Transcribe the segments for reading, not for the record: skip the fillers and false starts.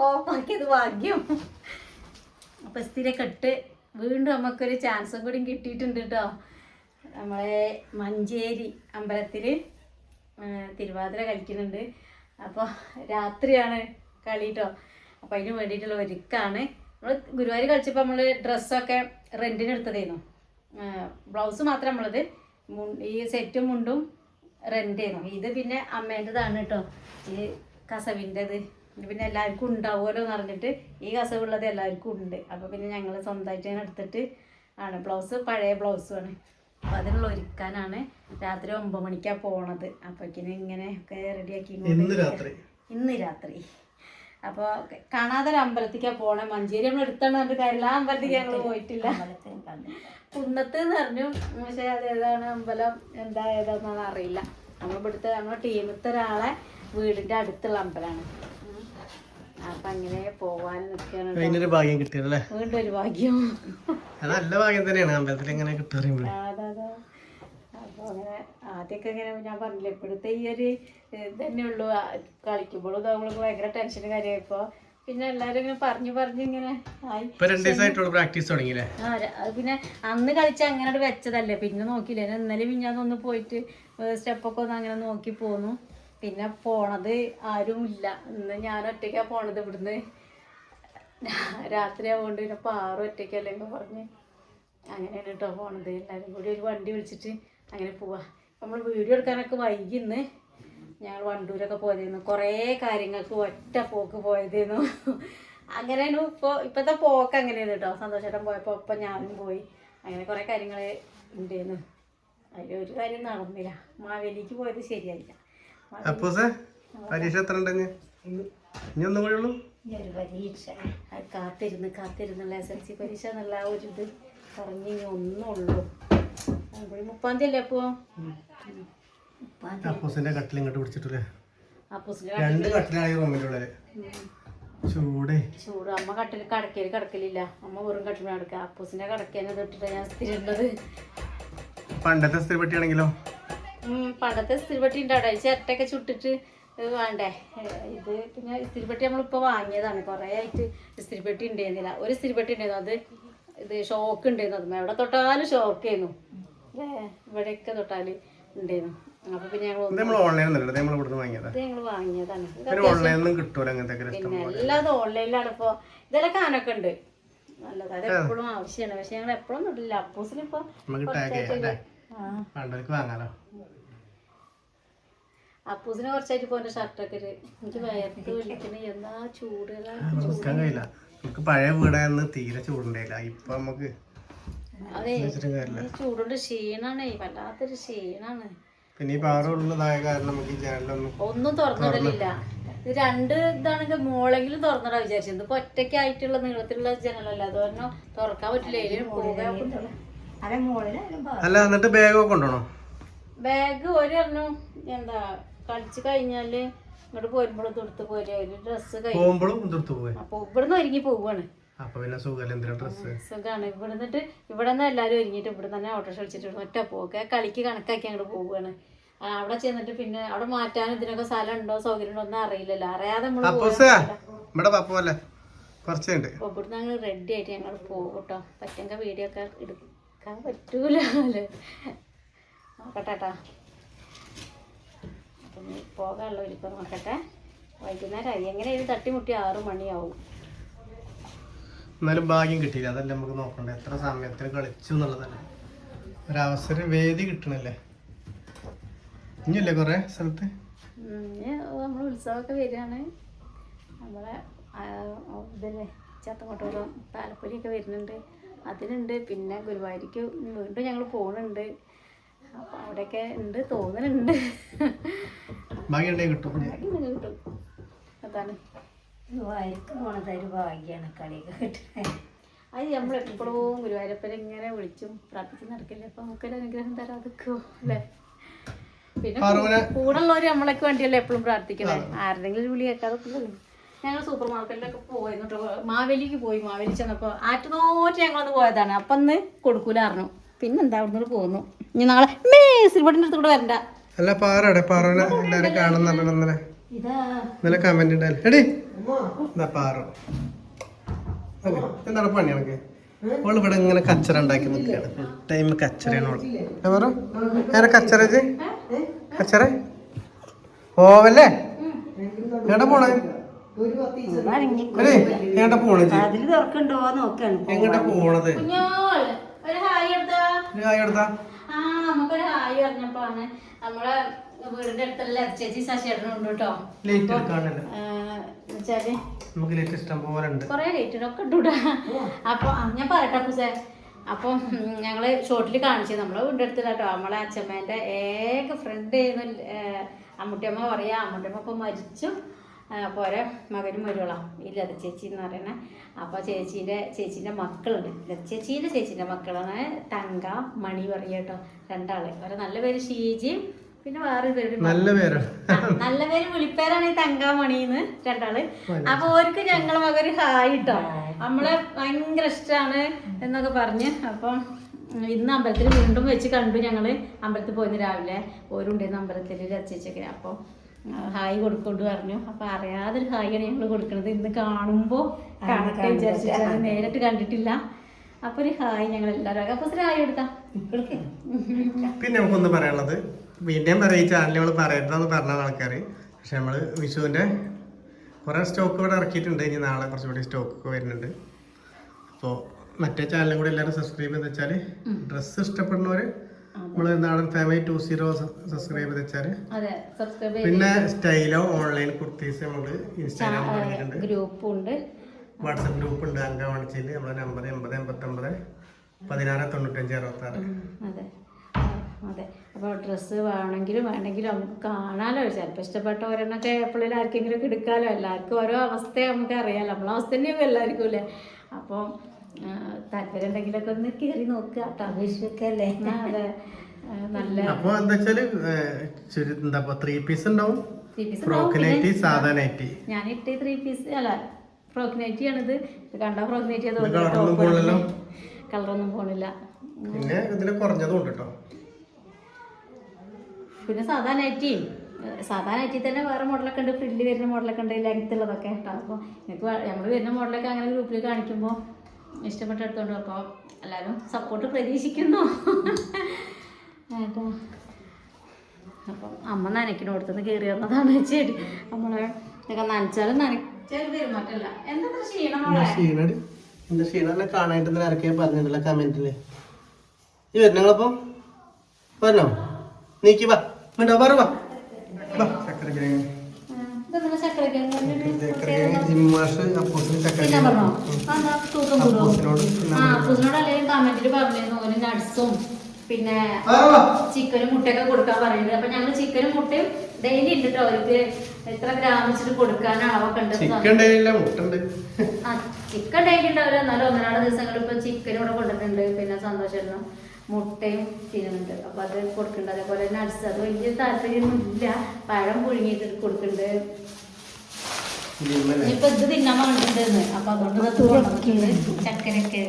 ഓഫാക്കിയത് ഭാഗ്യം. അപ്പം സ്ഥിരമൊക്കെ ഇട്ട് വീണ്ടും നമുക്കൊരു ചാൻസും കൂടി കിട്ടിയിട്ടുണ്ട് കേട്ടോ. നമ്മളെ മഞ്ചേരി അമ്പലത്തിൽ തിരുവാതിര കളിക്കുന്നുണ്ട്. അപ്പോൾ രാത്രിയാണ് കളി കേട്ടോ. അപ്പോൾ അതിന് വേണ്ടിയിട്ടുള്ള ഒരുക്കാണ്. നമ്മൾ ഗുരുവായൂർ കളിച്ചപ്പോൾ നമ്മൾ ഡ്രസ്സൊക്കെ റെൻറ്റിന് എടുത്തതായിരുന്നു. ബ്ലൗസ് മാത്രം നമ്മളത് ഈ സെറ്റും മുണ്ടും റെൻ്റ് ചെയ്യുന്നു. ഇത് പിന്നെ അമ്മേൻ്റെതാണ് കേട്ടോ. ഈ കസവിൻ്റെത് പിന്നെ എല്ലാവർക്കും ഉണ്ടാവുമല്ലോ എന്ന് പറഞ്ഞിട്ട് ഈ കസവുള്ളത് എല്ലാവർക്കും ഉണ്ട്. അപ്പോൾ പിന്നെ ഞങ്ങൾ സ്വന്തമായിട്ട് തന്നെ എടുത്തിട്ട് ആണ്. ബ്ലൗസ് പഴയ ബ്ലൗസുമാണ്. അപ്പോൾ അതിനുള്ള ഒരുക്കാനാണ്. രാത്രി 9 മണിക്കാണ് പോണത്. അപ്പോഴേക്കിനും ഇങ്ങനെ ഒക്കെ റെഡിയാക്കി ഇന്ന് രാത്രി. അപ്പോൾ കാണാതെ ഒരു അമ്പലത്തേക്കാണ് പോണേ. മഞ്ചേരി നമ്മൾ എടുത്താണ് പറഞ്ഞിട്ട് കാര്യമില്ല. ആ അമ്പലത്തേക്ക് ഞങ്ങൾ പോയിട്ടില്ല. കുന്നത്ത് എന്ന് പറഞ്ഞു. പക്ഷേ അത് ഏതാണ് അമ്പലം എന്താ ഏതാണെന്നാണ് അറിയില്ല. നമ്മളിവിടുത്തെ നമ്മുടെ ടീമിലത്തെ ഒരാളെ വീടിൻ്റെ അടുത്തുള്ള അമ്പലമാണ്. അപ്പൊ അങ്ങനെ പോവാൻ നിൽക്കുകയാണ്. ഭാഗ്യം കിട്ടിയല്ലേ? വീണ്ടും ഒരു ഭാഗ്യം. നല്ല ഭാഗ്യം തന്നെയാണ് അമ്പലത്തിൽ എങ്ങനെ കിട്ടും. അപ്പൊ അങ്ങനെ ആദ്യമൊക്കെ ഇങ്ങനെ ഞാൻ പറഞ്ഞില്ല, ഇപ്പോഴത്തെ ഈ ഒരു തന്നെ ഉള്ളൂ. കളിക്കുമ്പോഴും നമ്മൾക്ക് ഭയങ്കര ടെൻഷനും കാര്യമായപ്പോ പിന്നെ എല്ലാരും ഇങ്ങനെ പറഞ്ഞു ഇങ്ങനെ ആയി. പ്രാക്ടീസ് തുടങ്ങിയില്ലേ? അത് പിന്നെ അന്ന് കളിച്ച അങ്ങനെ വെച്ചതല്ലേ. പിന്നെ നോക്കിയില്ലേ. ഇന്നലെ മിഞ്ഞാന്നൊന്ന് പോയിട്ട് സ്റ്റെപ്പൊക്കെ ഒന്ന് അങ്ങനെ നോക്കി പോന്നു. പിന്നെ പോണത് ആരും ഇല്ല. ഇന്ന് ഞാൻ ഒറ്റയ്ക്കാണ് പോണത്. ഇവിടുന്ന് രാത്രി ആവുകൊണ്ട് പിന്നെ പാറും ഒറ്റയ്ക്കല്ലെങ്കിൽ പറഞ്ഞ് അങ്ങനെയാണ് കേട്ടോ പോണത്. എല്ലാവരും കൂടി ഒരു വണ്ടി വിളിച്ചിട്ട് അങ്ങനെ പോവാ. നമ്മൾ വീഡിയോ എടുക്കാനൊക്കെ വൈകിന്ന്. ഞങ്ങൾ വണ്ടൂരൊക്കെ പോയതായിരുന്നു. കുറേ കാര്യങ്ങൾക്ക് ഒറ്റ പോക്ക് പോയതായിരുന്നു. അങ്ങനെയാണ് ഇപ്പോഴത്തെ പോക്ക് അങ്ങനെയാണ് കേട്ടോ. സന്തോഷേട്ടൻ പോയപ്പോൾ ഒപ്പം ഞാനും പോയി. അങ്ങനെ കുറേ കാര്യങ്ങൾ ഉണ്ടായിരുന്നു. അതിലൊരു കാര്യം നടന്നില്ല. മാവേലിക്ക് പോയത് ശരിയായില്ല. പരീക്ഷ എത്ര ഉണ്ടെന്ന് ഇനി ഒന്നും കൂടെ ഉള്ളൂ. ഒരു പരീക്ഷ കാത്തിരുന്നുള്ള SLC പരീക്ഷ എന്നുള്ള ഒരു ഇത് പറഞ്ഞ് ഇനി ഒന്നുള്ളൂ. 30-ാം തീയതി അല്ലേ? അപ്പോൾ അപ്പൂസിന്റെ കട്ടിൽ ഇങ്ങോട്ട് പിടിച്ചിട്ടില്ലേ? രണ്ട് കട്ടിലായി റൂമിലുള്ളത്. ചൂട് അമ്മ കട്ടിൽ കിടക്കലില്ല. അമ്മ വെറും കട്ടിൽ കിടക്കുക. അപ്പൂസിന്റെ കിടക്കാനെ തൊട്ടിട്ട് ഞാൻ സ്ഥിരമുള്ളത്. പണ്ടത്തെ സ്ഥിരപ്പെട്ടിയാണെങ്കിലോ? പണ്ടത്തെ ഇസ്തിരിപ്പെട്ടി ഉണ്ട് അവിടെ. ചിരട്ടയൊക്കെ ചുട്ടിട്ട് വേണ്ടേ. ഇത് പിന്നെ ഇസ്തിരിപ്പെട്ടി നമ്മളിപ്പോൾ വാങ്ങിയതാണ്. കുറേ ആയിട്ട് ഇസ്തിരിപ്പെട്ടി ഉണ്ടായിരുന്നില്ല. ഒരു ഇസ്തിരിപ്പെട്ടി ഉണ്ടായിരുന്നു. അത് ഇത് ഷോക്ക് ഉണ്ടായിരുന്നു. അതും എവിടെ തൊട്ടാലും ഷോക്കായിരുന്നു. ഇവിടെയൊക്കെ തൊട്ടാൽ ഉണ്ടായിരുന്നു. അപ്പൊ പിന്നെ ഞങ്ങൾ വാങ്ങിയതാണ്. പിന്നെ എല്ലാതും ഓൺലൈനിലാണ്. ഇപ്പോൾ ഇതെല്ലാം കാനൊക്കെ ഉണ്ട്. നല്ലത്. അത് എപ്പോഴും ആവശ്യമാണ്. പക്ഷെ ഞങ്ങൾ എപ്പോഴും തൊട്ടില്ല. അപ്പൂസിനിപ്പോ അപ്പൂസിനെ കുറച്ചായിട്ട് പോന്റെ ഷർട്ടൊക്കെ എനിക്ക് വയർത്ത് വലിക്കണ എന്താ ചൂട്. പഴയ വീടായിരുന്നു. തീരെ ചൂടുണ്ടായില്ല. ഇപ്പൊ നമുക്ക് അതെ ചൂടുണ്ട്. ക്ഷീണാണ്. വല്ലാത്തൊരു ക്ഷീണാണ്. പിന്നെ ഈ പാറുള്ളതായ കാരണം നമുക്ക് ഒന്നും തുറന്നിടലില്ല. ഇത് രണ്ട് ഇതാണെങ്കിൽ മോളെങ്കിലും തുറന്നിടാ വിചാരിച്ചത്. ഇപ്പൊ ഒറ്റയ്ക്കായിട്ടുള്ള നീളത്തിലുള്ള ജനലല്ല. അത് പറഞ്ഞാൽ തുറക്കാൻ പറ്റില്ല. അല്ല എന്നിട്ട് ബാഗൊക്കെ കൊണ്ടുപോകണോ? ബാഗ് ഒരെണ്ണു എന്താ കളിച്ചു കഴിഞ്ഞാല് ഇങ്ങോട്ട് പോരുമ്പോഴും തൊടുത്ത് പോരുക. ഡ്രസ്സ് അപ്പൊ ഇവിടുന്ന് ഒരുങ്ങി പോവാണ്. സുഖാണ്. ഇവിടുന്നിട്ട് ഇവിടെ നിന്ന് എല്ലാരും ഒരുങ്ങിട്ട് ഇവിടെ തന്നെ ഓട്ടോറിക്ഷ വിളിച്ചിട്ട് ഒറ്റ പോക്ക് കളിക്ക് കണക്കാക്കി അങ്ങോട്ട് പോവുകയാണ്. അവിടെ ചെന്നിട്ട് പിന്നെ അവിടെ മാറ്റാനും ഇതിനൊക്കെ സ്ഥലം ഉണ്ടോ സൗകര്യം ഉണ്ടോ ഒന്നും അറിയില്ലല്ലോ. അറിയാതെ ഇവിടുന്ന് ഞങ്ങൾ റെഡി ആയിട്ട് ഞങ്ങൾ പോകും കേട്ടോ. പറ്റെങ്കിൽ വീഡിയോ ഒക്കെ എടുക്കാൻ പറ്റൂല അല്ലേ. നോക്കട്ടെ. അപ്പം പോകാനുള്ള ഒരുക്കം നോക്കട്ടെ. വൈകുന്നേരമായി. എങ്ങനെയായാലും തട്ടിമുട്ടി 6 മണിയാവും. എന്നാലും ഭാഗ്യം കിട്ടിയില്ല. അതല്ല നമുക്ക് നോക്കണ്ടേ. എത്ര സമയത്തിന് കളിച്ചു എന്നുള്ളതല്ലേ. ഒരവസരം വേദി കിട്ടണല്ലേ. ഇനിയല്ലേ കൊറേ സ്ഥലത്ത് നമ്മൾ ഉത്സവമൊക്കെ വരികയാണ്. നമ്മളെ ഇതല്ലേ ചത്തങ്കോട്ടൂരും താലപ്പൊലിയൊക്കെ വരുന്നുണ്ട്. അതിനുണ്ട്. പിന്നെ ഗുരുവായൂർക്ക് വീണ്ടും ഞങ്ങൾ പോകുന്നുണ്ട്. അപ്പൊ അവിടെയൊക്കെ ഉണ്ട് തോന്നുന്നുണ്ട്. കിട്ടും. അതാണ് ഗുരുവായൂർക്ക് പോണത് ഒരു ഭാഗ്യാണ്. കളിയൊക്കെ കിട്ടുന്നത്. അത് നമ്മളെപ്പോഴും ഗുരുവായൂരപ്പനെ ഇങ്ങനെ വിളിച്ചും പ്രാർത്ഥിച്ച് നടക്കില്ല. അപ്പൊ നമുക്കൊരു അനുഗ്രഹം തരാതിക്കോ അല്ലേ. പിന്നെ കൂടെ ഉള്ളവര് നമ്മളൊക്കെ വേണ്ടിയല്ലേ എപ്പോഴും പ്രാർത്ഥിക്കണേ. ആരുടെങ്കിലും ഒരു വിളി കേൾക്കാതൊക്കെ. ഞങ്ങൾ സൂപ്പർ മാർക്കറ്റിലൊക്കെ പോയിരുന്നു. മാവേലിക്ക് പോയി. മാവേലി ചെന്നപ്പോ ആറ്റുനോറ്റ് ഞങ്ങളൊന്ന് പോയതാണ്. അപ്പൊ അന്ന് കൊടുക്കൂലായിരുന്നു. പിന്നെന്താ അവിടുന്ന് പോന്നു. ഇനി നാളെ സിൽവട്ടിന്റെ അടുത്ത് കൂടെ വരണ്ട. അല്ല പാറ കാണുന്ന കമന്റ് ഇതാ പാറു. ഓക്കെ, എന്താണ് പണി കണക്ക്? അവൾ ഇവിടെ ഇങ്ങനെ കച്ചറ ഉണ്ടാക്കി നിൽക്കുകയാണ്. ഫുൾ ടൈം കച്ചറയാണ് അവള്. ഞാൻ കച്ചറ കച്ചറ പോവല്ലേ? എവിടെ പോണേ? എങ്ങോട്ടാ പോണേ? അതില് തുറക്കണ്ടോ നോക്കാണ്. എങ്ങോട്ടാ പോണത്? ഒരു ഹായ് എടുത്താ. ഹായ് എടുത്താ. ആ നമുക്കൊരു ഹായ് പറഞ്ഞപ്പോ ആണ് നമ്മളെ വീടിന്റെ അടുത്തുള്ള ചേച്ചി ശശിയേട്ടനും ഉണ്ട് കേട്ടോ. ലേറ്റ് എടുക്കാണ്ടല്ലോ. വെച്ചാല് നമുക്ക് ലേറ്റ് ഇഷ്ടം പോലെ ഉണ്ട്. കൊറേ ലേറ്റൊക്കെ ഇട്ടൂടാ. അപ്പൊ ഞാൻ പറയട്ടെ പൂസേ. അപ്പം ഞങ്ങള് ഷോർട്ടിൽ കാണിച്ചു നമ്മളെ വീടിന്റെ അടുത്തില്ല കേട്ടോ. നമ്മളെ അച്ഛമ്മേന്റെ ഏക ഫ്രണ്ട് ആയിരുന്നു അമ്മൂട്ടിയമ്മ പറയാ. അമ്മൂട്ടിയമ്മ ഇപ്പൊ മരിച്ചു. പോരെ മകനും വരുവോളാം ഈ ലത ചേച്ചി എന്ന് പറയുന്നത്. അപ്പോൾ ചേച്ചീൻ്റെ മക്കളുണ്ട്. ലത ചേച്ചീൻ്റെ മക്കളാണ് തങ്ക മണി പറയുക കേട്ടോ. രണ്ടാള്. അവരെ നല്ല പേര് ഷീജയും പിന്നെ വേറെ പേര് നല്ല പേര് വിളിപ്പേരാണ് ഈ തങ്ക മണിന്ന് രണ്ടാള്. അപ്പൊ ഓർക്ക് ഞങ്ങളെ മകര് ഹായ് കേട്ടോ. നമ്മളെ ഭയങ്കര ഇഷ്ടമാണ് എന്നൊക്കെ പറഞ്ഞ്. അപ്പം ഇന്ന് അമ്പലത്തിൽ വീണ്ടും വെച്ച് കണ്ടു. ഞങ്ങള് അമ്പലത്തിൽ പോയിന്ന് രാവിലെ ഓരുണ്ടായിരുന്നു അമ്പലത്തിൽ രചിച്ചൊക്കെ. അപ്പോൾ ഹായ് കൊടുക്കൊണ്ട് പറഞ്ഞു. അപ്പൊ അറിയാതൊരു ഹായാണ് ഞങ്ങൾ കൊടുക്കണത്. ഇന്ന് കാണുമ്പോ കാണട്ടെ വിചാരിച്ചിട്ട് നേരിട്ട് കണ്ടിട്ടില്ല. അപ്പൊ ഒരു ഹായ് ഞങ്ങൾ എല്ലാവരും. അപ്പൊ ഒരു ഹായ് കൊടുത്താ. പിന്നെ നമുക്കൊന്ന് പറയാനുള്ളത്, വീണ്ടും പറയാം, ഈ ചാനൽ നമ്മൾ പറയരുതെന്ന് പറഞ്ഞ ആൾക്കാർ. പക്ഷെ നമ്മൾ വിഷുവിൻ്റെ കുറേ സ്റ്റോക്ക് ഇവിടെ ഇറക്കിയിട്ടുണ്ട്. ഇനി നാളെ കുറച്ചുകൂടി സ്റ്റോക്കൊക്കെ വരുന്നുണ്ട്. അപ്പോൾ മറ്റേ ചാനലും കൂടി എല്ലാവരും സബ്സ്ക്രൈബ് ചെയ്ത് വെച്ചാൽ ഡ്രസ്സ് ഇഷ്ടപ്പെടുന്നവർ നമ്മള് നാടൻ ഫാമിലി 20 സബ്സ്ക്രൈബ് ചെയ്ത് വെച്ചാല്. പിന്നെ സ്റ്റൈലോ ഓൺലൈൻ കുർത്തീസ് നമ്മള് ഇൻസ്റ്റാഗ്രാം തുടങ്ങിയിട്ടുണ്ട്. ഗ്രൂപ്പുണ്ട്, വാട്സപ്പ് ഗ്രൂപ്പ് ഉണ്ട്. അങ്കവാണിച്ചില് നമ്മളെ നമ്പർ 80 89 16 66. അതെ. അപ്പോൾ ഡ്രസ്സ് വേണമെങ്കിലും നമുക്ക് കാണാലോ. ചിലപ്പോൾ ഇഷ്ടപ്പെട്ടവരെന്നൊക്കെ എപ്പോഴും ആർക്കെങ്കിലും ഒക്കെ എടുക്കാമല്ലോ. എല്ലാവർക്കും ഓരോ അവസ്ഥ നമുക്ക് അറിയാമല്ലോ. നമ്മളെ അവസ്ഥ തന്നെയാവും എല്ലാവർക്കും അല്ലേ. അപ്പോൾ താല്പര്യം ഉണ്ടെങ്കിലൊക്കെ ഒന്ന് കയറി നോക്കുക കേട്ടോ. അപേക്ഷിക്കല്ലേ. അതെ, നല്ല. അപ്പോൾ എന്താ വെച്ചാല് എന്താ 3 പീസ് ഉണ്ടാവും. ഫ്രോക്ക് നൈറ്റി, സാധാ നൈറ്റി. ഞാൻ ഇട്ട് 3 പീസ് അല്ല ഫ്രോക്ക് നൈറ്റി ആണിത്. ഇത് കണ്ട ഫ്രോക്ക് നൈറ്റി കളറൊന്നും പോണില്ല. പിന്നെ ഇതിന് കുറഞ്ഞതും ഉണ്ട് കേട്ടോ. പിന്നെ സാധാ നൈറ്റി തന്നെ വേറെ മോഡലൊക്കെ ഉണ്ട്. ഫ്രില്ല് വരുന്ന മോഡലൊക്കെ ഉണ്ട്, ലെങ്ത് ഉള്ളതൊക്കെ കേട്ടോ. അപ്പോൾ എനിക്ക് നമ്മൾ വരുന്ന മോഡലൊക്കെ അങ്ങനെ ഗ്രൂപ്പിൽ കാണിക്കുമ്പോൾ ഇഷ്ടപ്പെട്ട് എടുത്തോണ്ട്. അപ്പോൾ എല്ലാവരും സപ്പോർട്ട് പ്രതീക്ഷിക്കുന്നു കേട്ടോ. അപ്പം അമ്മ നനയ്ക്കിനോടത്തുനിന്ന് കയറി വന്നതാണ് ചെടി. നമ്മളെ ഇതൊക്കെ നനച്ചാലും നനച്ചാലും പെരുമാറ്റല്ല. എന്താ ക്ഷീണം? എന്താ ക്ഷീണം കാണാനായിട്ട് ആരൊക്കെയാ പറഞ്ഞിട്ടില്ല കമന്റില്. ഈ വരുന്നങ്ങളപ്പോ പറഞ്ഞോ നീക്കി വാ പറ കമന്റില് പറഞ്ഞിരുന്നു നട്സും പിന്നെ ചിക്കനും മുട്ടയൊക്കെ കൊടുക്കാൻ പറയുന്നത്. അപ്പൊ ഞങ്ങള് ചിക്കനും മുട്ടയും ഡെയിലി ഉണ്ട് കേട്ടോ. അവർക്ക് എത്ര ഗ്രാം വെച്ചിട്ട് കൊടുക്കാൻ അളവൊക്കെ ഉണ്ട്. ചിക്കൻ ഡെയിലി ഉണ്ടാവില്ല, എന്നാലും 1-2 ദിവസങ്ങളിൽ ഇപ്പൊ ചിക്കനും ഇവിടെ കൊണ്ടിട്ടുണ്ട്. പിന്നെ സന്തോഷം മുട്ടയും തിന്നുന്നുണ്ട്. അപ്പൊ അത് കൊടുക്കുന്നുണ്ട്. അതേപോലെ നട്സ് അത് വലിയ താല്പര്യമൊന്നും ഇല്ല. പഴം പുഴുങ്ങിയിട്ട് കൊടുക്കുന്നുണ്ട്. ഇനിയിപ്പൊ ഇത് തിന്നാൻ പറഞ്ഞിട്ടുണ്ടെന്ന്. അപ്പൊ അതുകൊണ്ട് ചക്കരൊക്കെ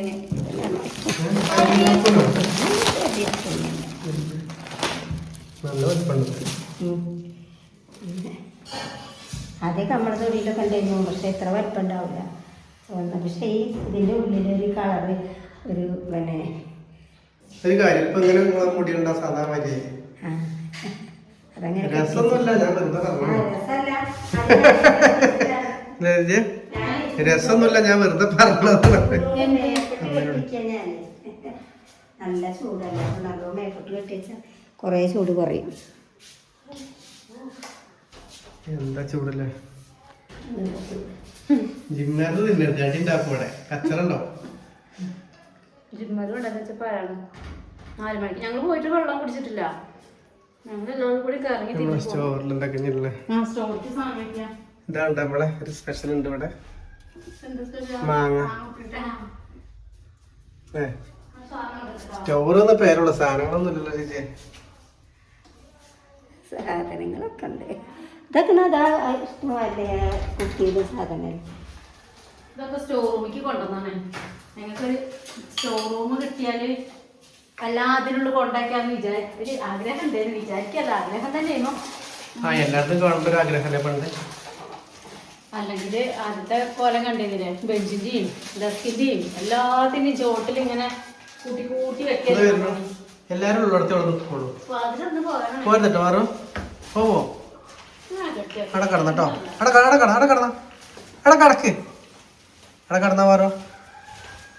അതൊക്കെ നമ്മുടെ തൊടിയിലൊക്കെ ഉണ്ടായിരുന്നു. പക്ഷെ എത്ര വലുപ്പം ഉണ്ടാവില്ല. പക്ഷെ ഈ ഇതിന്റെ ഉള്ളിലൊരു കളറ് ഒരു പിന്നെ ഒരു കാര്യം ഇപ്പൊ ഇങ്ങനെ മുടി ഉണ്ടാ സാധാ മതി. രസമൊന്നുമില്ല, ഞാൻ വെറുതെ രസമൊന്നുമില്ല, ഞാൻ വെറുതെ പറഞ്ഞത്. നല്ല ചൂടല്ല, നല്ല മേക്കപ്പ് കെട്ടിച്ച കൊറേ ചൂട് കുറയും. എന്താ ചൂടല്ലേ. ജിമ്മാര് തിന്നരുത്, അടി ഉണ്ടാക്കൂടെ കച്ചറുണ്ടോ. ജിമ്മലും ഉണ്ടെന്ന് വെച്ചപ്പോഴാണ് 4 മണിക്ക് ഞങ്ങൾ പോയിട്ട് വെള്ളം കുടിച്ചിട്ടില്ല. ഞങ്ങൾ എല്ലാവരും കൂടി ഇതാണ് നമ്മളെ ഒരു സ്പെഷ്യൽ ഉണ്ട് ഇവിടെ. മാങ്ങ സ്റ്റോറെന്ന പേരുള്ള സാധനങ്ങളൊന്നും ഇല്ലല്ലോ ചേച്ചി. സാധനങ്ങളൊക്കെ ഉണ്ട്. ഇതൊക്കെ കുട്ടിയുടെ സാധനങ്ങൾ. ഇതൊക്കെ സ്റ്റോർ റൂമിലേക്ക് കൊണ്ടുവന്നാണ്. ഞങ്ങൾക്കൊരു സ്റ്റോർ റൂം കിട്ടിയാൽ എല്ലാത്തിനുള്ള കൊണ്ടാക്കാന്ന് ഒരു ആഗ്രഹം ഉണ്ടായിരുന്നു. വിചാരിക്കല്ല, ആഗ്രഹം തന്നെയായിരുന്നു. എല്ലായിടത്തും കാണുമ്പോ ഒരു ആഗ്രഹമല്ലേ പണ്ട്. അല്ലെങ്കിൽ ആദ്യത്തെ കോലം കണ്ടില്ലേ, ബെഞ്ചിന്റെയും ഡെസ്കിന്റെയും എല്ലാത്തിന്റെയും ചോട്ടിൽ ഇങ്ങനെ കൂട്ടി കൂട്ടി വെക്കരുത്. എല്ലാരും ഉള്ളിടത്ത് ഇവിടെ നിൽക്കുള്ളൂ. അതിലൊന്ന് പോകണം. പോരുന്നട്ടോ മാറോ, പോവോ? അവിടെ കിടന്നട്ടോ, അവിടെ കിടന്ന അവിടെ കിടക്ക്, അവിടെ കിടന്ന മാറോ.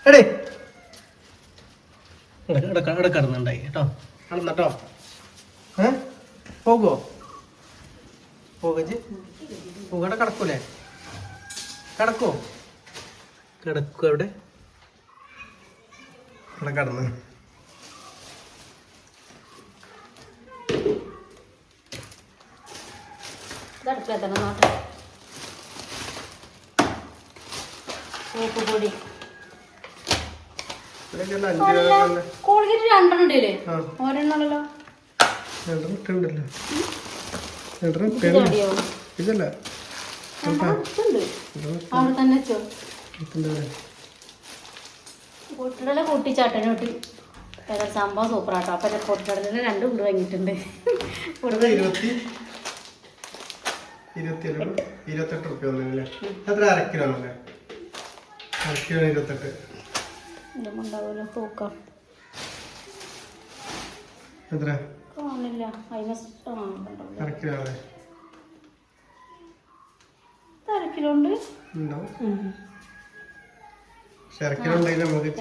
എടേ ഇവിടെ കിടന്നുണ്ടായി കേട്ടോ, കിടന്നട്ടോ. പോകുമോ? പോകച്ച് പോകടെ കിടക്കൂലേ? കിടക്കോ? കിടക്കൂ എവിടെ? അവിടെ കിടന്ന് സോപ്പുപൊടി ഇവിടെയൊക്കെ കോൾഗേറ്റ് 2 ഉണ്ടല്ലേ? ഒരെണ്ണല്ലോ ഇതല്ല അവിടെ തന്നെ വെച്ചോ. പൊട്ടിടല കൂട്ടി ചട്ടനോട്ടി സംഭവം സൂപ്പറാട്ടോ. അപ്പൊ പൊട്ടിടലിന് 2 ഉള്ളു വാങ്ങിയിട്ടുണ്ട്. 28 റുപ്യ ഒന്നല്ലേ? എത്ര? അരക്കിലോ അല്ലേ? അരക്കിലോ 28. ഉണ്ടാവുമല്ലോ തൂക്കം എത്ര? കാണില്ല. അതിന് അരക്കിലോ അല്ലേ? അരക്കിലോ ഉണ്ട്.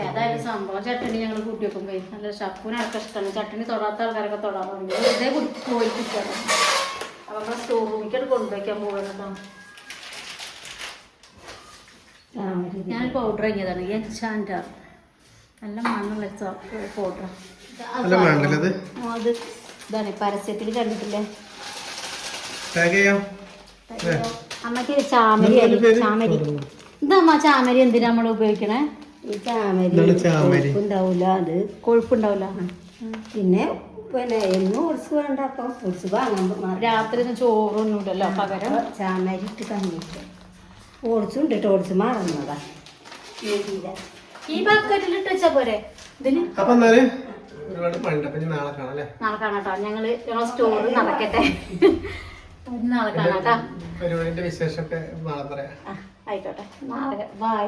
ഏതായാലും സംഭവം ചട്ടണി ഞങ്ങൾ കൂട്ടി വെക്കുമ്പോ നല്ല ഷപ്പൂന് ആൾക്കാർ ഇഷ്ടമാണ്. ചട്ടണി തൊടാത്ത ആൾക്കാരൊക്കെ തൊടാറുണ്ട്. വെറുതെ പോയി കിട്ടണം. അപ്പൊ സ്റ്റോർ റൂമിലേക്ക് കൊണ്ടുവയ്ക്കാൻ പോകണോ. ഞാൻ പൗഡർ ഇറങ്ങിയതാണ് എൻചാൻഡ. നല്ല മണ്ണുള്ള പൗഡർ. അത് ഇതാണ് പരസ്യത്തിൽ കണ്ടിട്ടില്ലേ? അമ്മക്ക് ചാമരി ചാമരി ഇതമ്മ ചാമരി എന്തിനാ നമ്മൾ ഉപയോഗിക്കണേ? ഈ ചാമരി ഉണ്ടാവില്ല, അത് കൊഴുപ്പുണ്ടാവില്ല. പിന്നെ എന്നും ഒടിച്ച് വേണ്ട. അപ്പം ഒടിച്ച് വാങ്ങാൻ രാത്രി ചോറൊന്നുമില്ലല്ലോ, പകരം ചാമരി ഇട്ട് കഞ്ഞിട്ട് ഓടിച്ചുണ്ട് കേട്ടോ. ഓടിച്ച് മറന്നതാ. ഈ ബക്കറ്റിലിട്ട് വെച്ചാ പോരെ ഇതിന്. അപ്പൊ എന്നാല് ഒരുപാട് പണ്ട് നാളെ കാണാം അല്ലേ? നാളെ കാണാട്ടോ. ഞങ്ങളെ സ്റ്റോറ് നടക്കട്ടെ. നാളെ കാണാട്ടാ. പരിപാടിന്റെ വിശേഷമൊക്കെ നാളെ പറയാം. ആയിക്കോട്ടെ. നാളെ ബൈ.